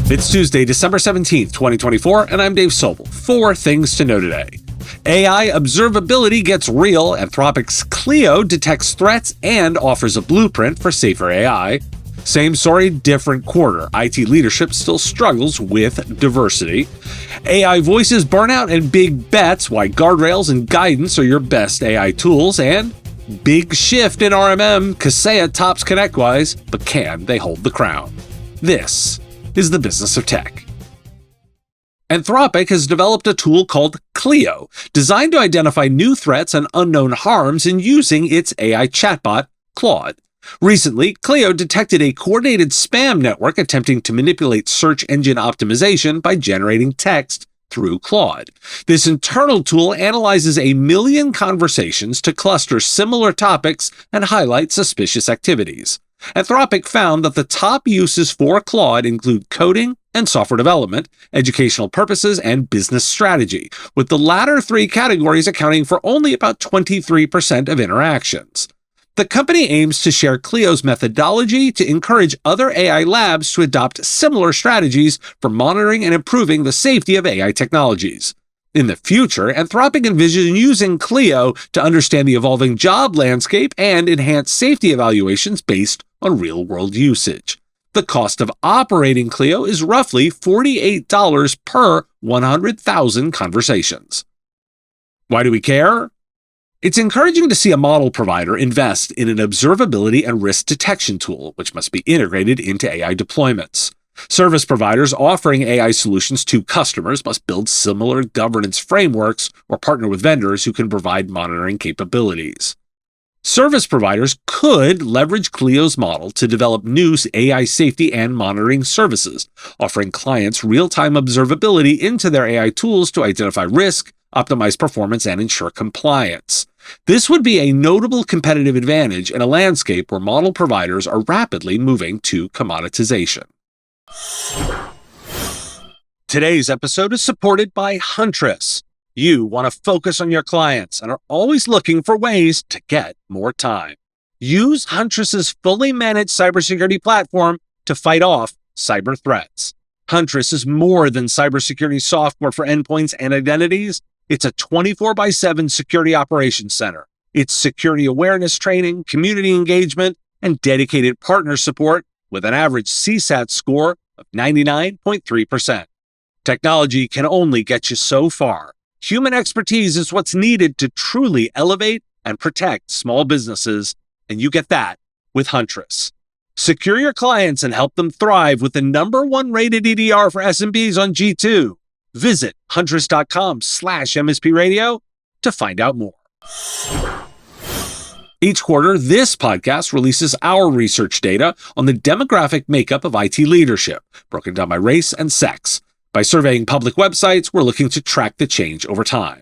It's Tuesday, December 17th, 2024, and I'm Dave Sobel. 4 things to know today. AI observability gets real. Anthropic's Clio detects threats and offers a blueprint for safer AI. Same story, different quarter. IT leadership still struggles with diversity. AI voices burnout and big bets, why guardrails and guidance are your best AI tools. And big shift in RMM, Kaseya tops ConnectWise, but can they hold the crown? This is the business of tech. Anthropic has developed a tool called Clio, designed to identify new threats and unknown harms in using its AI chatbot, Claude. Recently, Clio detected a coordinated spam network attempting to manipulate search engine optimization by generating text through Claude. This internal tool analyzes 1 million conversations to cluster similar topics and highlight suspicious activities. Anthropic found that the top uses for Claude include coding and software development, educational purposes, and business strategy, with the latter 3 categories accounting for only about 23% of interactions. The company aims to share Clio's methodology to encourage other AI labs to adopt similar strategies for monitoring and improving the safety of AI technologies. In the future, Anthropic envisions using Clio to understand the evolving job landscape and enhance safety evaluations based on real-world usage. The cost of operating Clio is roughly $48 per 100,000 conversations. Why do we care? It's encouraging to see a model provider invest in an observability and risk detection tool, which must be integrated into AI deployments. Service providers offering AI solutions to customers must build similar governance frameworks or partner with vendors who can provide monitoring capabilities. Service providers could leverage Clio's model to develop new AI safety and monitoring services, offering clients real-time observability into their AI tools to identify risk, optimize performance, and ensure compliance. This would be a notable competitive advantage in a landscape where model providers are rapidly moving to commoditization. Today's episode is supported by Huntress. You want to focus on your clients and are always looking for ways to get more time. Use Huntress's fully managed cybersecurity platform to fight off cyber threats. Huntress is more than cybersecurity software for endpoints and identities. It's a 24/7 security operations center. It's security awareness training, community engagement, and dedicated partner support with an average CSAT score of 99.3%. Technology can only get you so far. Human expertise is what's needed to truly elevate and protect small businesses, and you get that with Huntress. Secure your clients and help them thrive with the #1 rated EDR for SMBs on G2. Visit huntress.com/MSP Radio to find out more. Each quarter, this podcast releases our research data on the demographic makeup of IT leadership, broken down by race and sex. By surveying public websites, we're looking to track the change over time.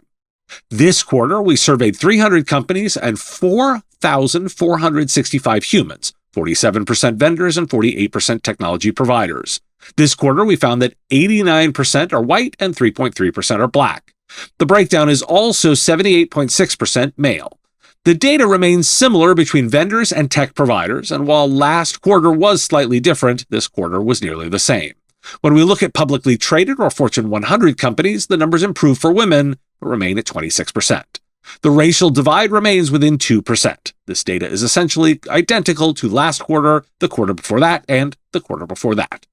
This quarter, we surveyed 300 companies and 4,465 humans, 47% vendors and 48% technology providers. This quarter, we found that 89% are white and 3.3% are black. The breakdown is also 78.6% male. The data remains similar between vendors and tech providers, and while last quarter was slightly different, this quarter was nearly the same. When we look at publicly traded or Fortune 100 companies, the numbers improve for women, but remain at 26%. The racial divide remains within 2%. This data is essentially identical to last quarter, the quarter before that, and the quarter before that.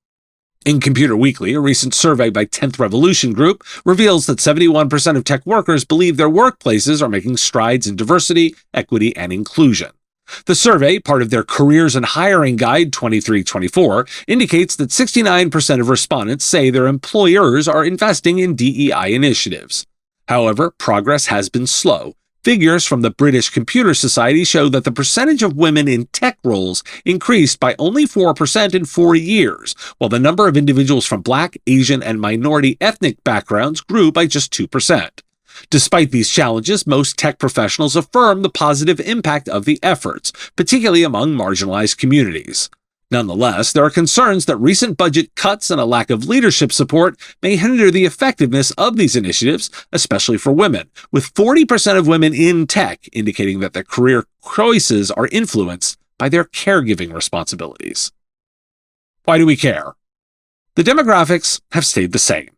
In Computer Weekly, a recent survey by 10th Revolution Group reveals that 71% of tech workers believe their workplaces are making strides in diversity, equity, and inclusion. The survey, part of their Careers and Hiring Guide 23-24, indicates that 69% of respondents say their employers are investing in DEI initiatives. However, progress has been slow. Figures from the British Computer Society show that the percentage of women in tech roles increased by only 4% in 4 years, while the number of individuals from Black, Asian, and minority ethnic backgrounds grew by just 2%. Despite these challenges, most tech professionals affirm the positive impact of the efforts, particularly among marginalized communities. Nonetheless, there are concerns that recent budget cuts and a lack of leadership support may hinder the effectiveness of these initiatives, especially for women, with 40% of women in tech indicating that their career choices are influenced by their caregiving responsibilities. Why do we care? The demographics have stayed the same.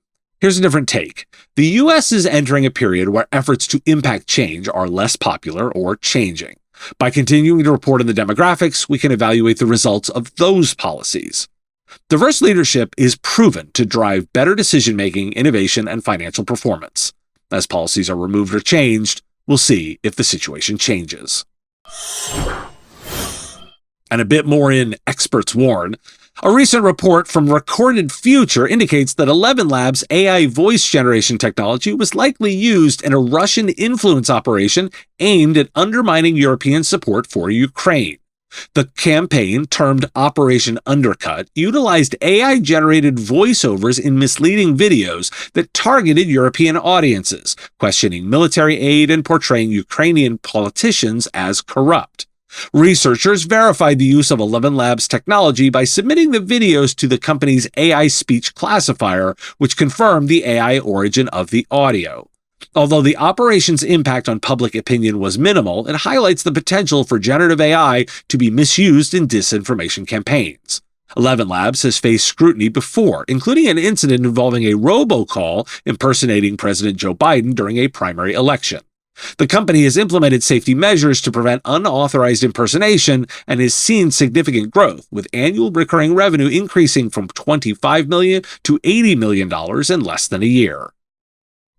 Here's a different take. The US is entering a period where efforts to impact change are less popular or changing. By continuing to report on the demographics, we can evaluate the results of those policies. Diverse leadership is proven to drive better decision-making, innovation, and financial performance. As policies are removed or changed, we'll see if the situation changes. And a bit more in Experts Warn. A recent report from Recorded Future indicates that 11 Labs' AI voice generation technology was likely used in a Russian influence operation aimed at undermining European support for Ukraine. The campaign, termed Operation Undercut, utilized AI-generated voiceovers in misleading videos that targeted European audiences, questioning military aid and portraying Ukrainian politicians as corrupt. Researchers verified the use of 11 Labs technology by submitting the videos to the company's AI speech classifier, which confirmed the AI origin of the audio. Although the operation's impact on public opinion was minimal, it highlights the potential for generative AI to be misused in disinformation campaigns. 11 Labs has faced scrutiny before, including an incident involving a robocall impersonating President Joe Biden during a primary election. The company has implemented safety measures to prevent unauthorized impersonation and has seen significant growth, with annual recurring revenue increasing from $25 million to $80 million in less than a year.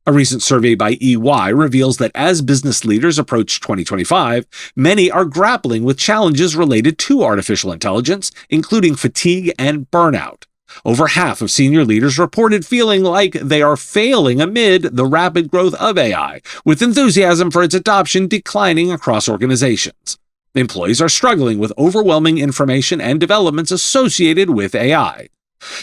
A recent survey by EY reveals that as business leaders approach 2025, many are grappling with challenges related to artificial intelligence, including fatigue and burnout. Over half of senior leaders reported feeling like they are failing amid the rapid growth of AI, with enthusiasm for its adoption declining across organizations. Employees are struggling with overwhelming information and developments associated with AI.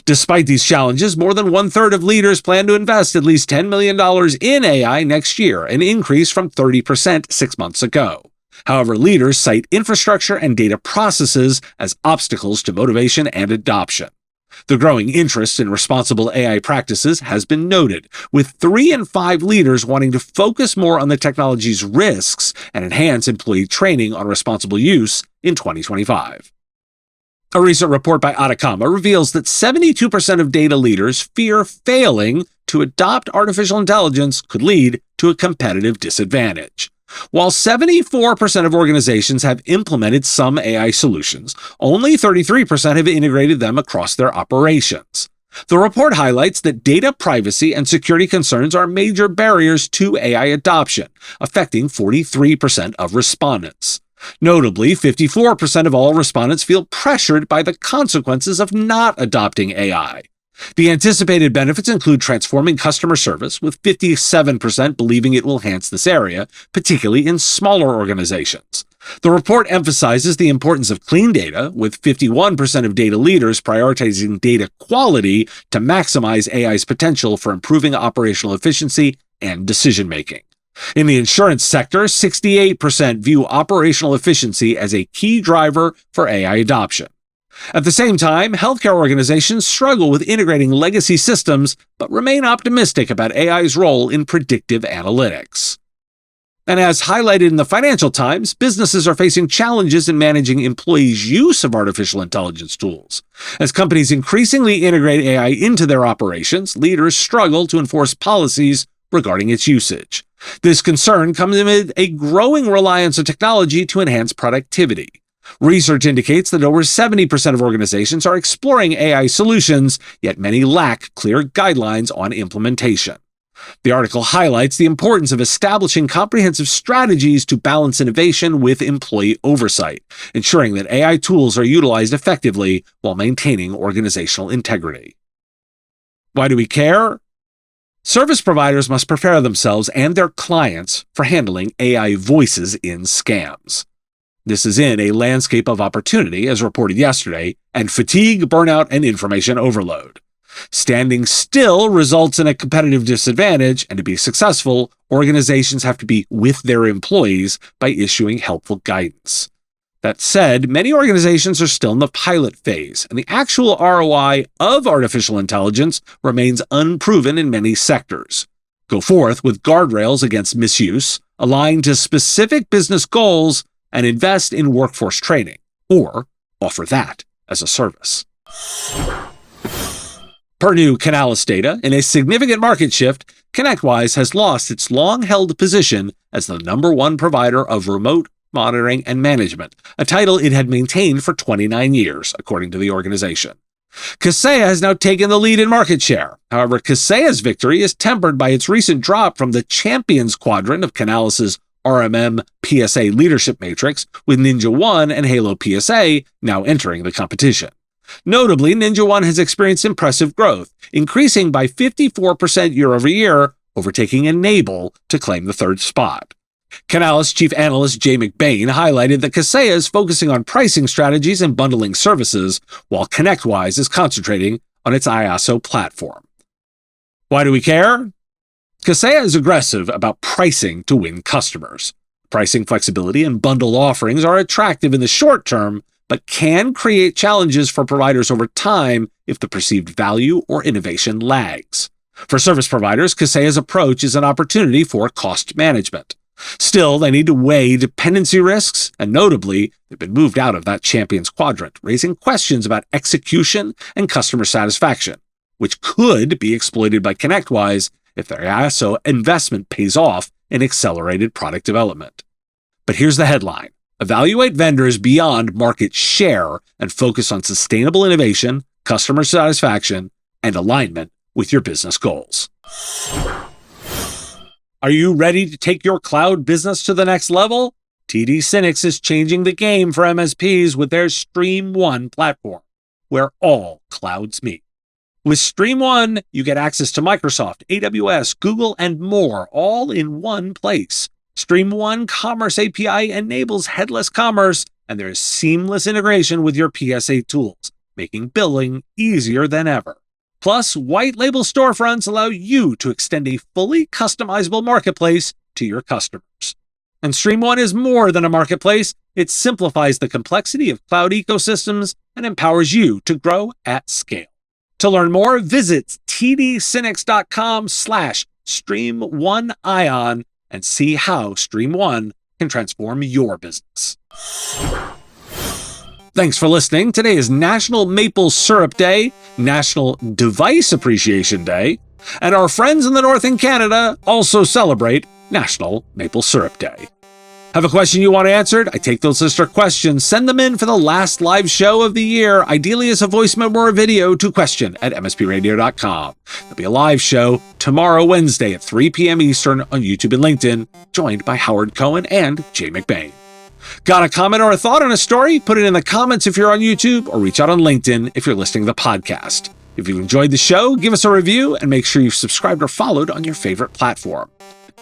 Despite these challenges, more than one-third of leaders plan to invest at least $10 million in AI next year, an increase from 30% 6 months ago. However, leaders cite infrastructure and data processes as obstacles to motivation and adoption. The growing interest in responsible AI practices has been noted, with 3 in 5 leaders wanting to focus more on the technology's risks and enhance employee training on responsible use in 2025. A recent report by Atacama reveals that 72% of data leaders fear failing to adopt artificial intelligence could lead to a competitive disadvantage. While 74% of organizations have implemented some AI solutions, only 33% have integrated them across their operations. The report highlights that data privacy and security concerns are major barriers to AI adoption, affecting 43% of respondents. Notably, 54% of all respondents feel pressured by the consequences of not adopting AI. The anticipated benefits include transforming customer service, with 57% believing it will enhance this area, particularly in smaller organizations. The report emphasizes the importance of clean data, with 51% of data leaders prioritizing data quality to maximize AI's potential for improving operational efficiency and decision-making. In the insurance sector, 68% view operational efficiency as a key driver for AI adoption. At the same time, healthcare organizations struggle with integrating legacy systems, but remain optimistic about AI's role in predictive analytics. And as highlighted in the Financial Times, businesses are facing challenges in managing employees' use of artificial intelligence tools. As companies increasingly integrate AI into their operations, leaders struggle to enforce policies regarding its usage. This concern comes amid a growing reliance on technology to enhance productivity. Research indicates that over 70% of organizations are exploring AI solutions, yet many lack clear guidelines on implementation. The article highlights the importance of establishing comprehensive strategies to balance innovation with employee oversight, ensuring that AI tools are utilized effectively while maintaining organizational integrity. Why do we care? Service providers must prepare themselves and their clients for handling AI voices in scams. This is in a landscape of opportunity, as reported yesterday, and fatigue, burnout, and information overload. Standing still results in a competitive disadvantage, and to be successful, organizations have to be with their employees by issuing helpful guidance. That said, many organizations are still in the pilot phase, and the actual ROI of artificial intelligence remains unproven in many sectors. Go forth with guardrails against misuse, align to specific business goals, and invest in workforce training, or offer that as a service. Per new Canalys data, in a significant market shift, ConnectWise has lost its long-held position as the number one provider of remote monitoring and management, a title it had maintained for 29 years, according to the organization. Kaseya has now taken the lead in market share. However, Kaseya's victory is tempered by its recent drop from the champions quadrant of Canalys' RMM PSA leadership matrix, with NinjaOne and Halo PSA now entering the competition. Notably, NinjaOne has experienced impressive growth, increasing by 54% year-over-year, overtaking Enable to claim the third spot. Canalys chief analyst Jay McBain highlighted that Kaseya is focusing on pricing strategies and bundling services, while ConnectWise is concentrating on its IaaS platform. Why do we care? Kaseya is aggressive about pricing to win customers. Pricing flexibility and bundled offerings are attractive in the short term, but can create challenges for providers over time if the perceived value or innovation lags. For service providers, Kaseya's approach is an opportunity for cost management. Still, they need to weigh dependency risks, and notably, they've been moved out of that champions quadrant, raising questions about execution and customer satisfaction, which could be exploited by ConnectWise if their IaaS investment pays off in accelerated product development. But here's the headline. Evaluate vendors beyond market share and focus on sustainable innovation, customer satisfaction, and alignment with your business goals. Are you ready to take your cloud business to the next level? TD SYNNEX is changing the game for MSPs with their StreamOne platform, where all clouds meet. With StreamOne, you get access to Microsoft, AWS, Google, and more, all in one place. StreamOne Commerce API enables headless commerce, and there is seamless integration with your PSA tools, making billing easier than ever. Plus, white label storefronts allow you to extend a fully customizable marketplace to your customers. And StreamOne is more than a marketplace. It simplifies the complexity of cloud ecosystems and empowers you to grow at scale. To learn more, visit tdsynnex.com/StreamOneIon and see how StreamOne can transform your business. Thanks for listening. Today is National Maple Syrup Day, National Device Appreciation Day, and our friends in the North in Canada also celebrate National Maple Syrup Day. Have a question you want answered? I take those listener questions, send them in for the last live show of the year, ideally as a voice memo or video, to question@mspradio.com. There'll be a live show tomorrow, Wednesday at 3 p.m. Eastern on YouTube and LinkedIn, joined by Howard Cohen and Jay McBain. Got a comment or a thought on a story? Put it in the comments if you're on YouTube, or reach out on LinkedIn if you're listening to the podcast. If you enjoyed the show, give us a review and make sure you've subscribed or followed on your favorite platform.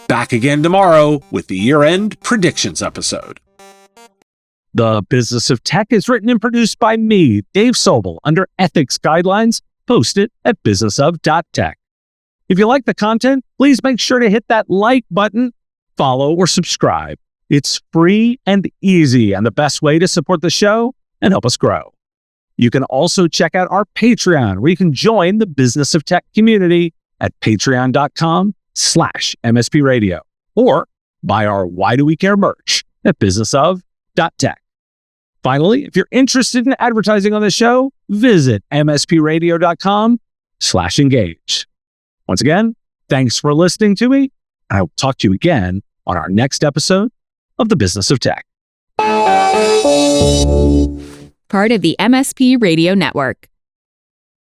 Back again tomorrow with the year-end predictions episode. The Business of Tech is written and produced by me, Dave Sobel, under ethics guidelines posted at businessof.tech. If you like the content, please make sure to hit that like button, follow, or subscribe. It's free and easy, and the best way to support the show and help us grow. You can also check out our Patreon, where you can join the Business of Tech community at patreon.com/MSP Radio, or buy our Why Do We Care merch at businessof.tech. Finally, if you're interested in advertising on the show, visit mspradio.com/engage. Once again, thanks for listening to me, and I will talk to you again on our next episode of The Business of Tech. Part of the MSP Radio Network.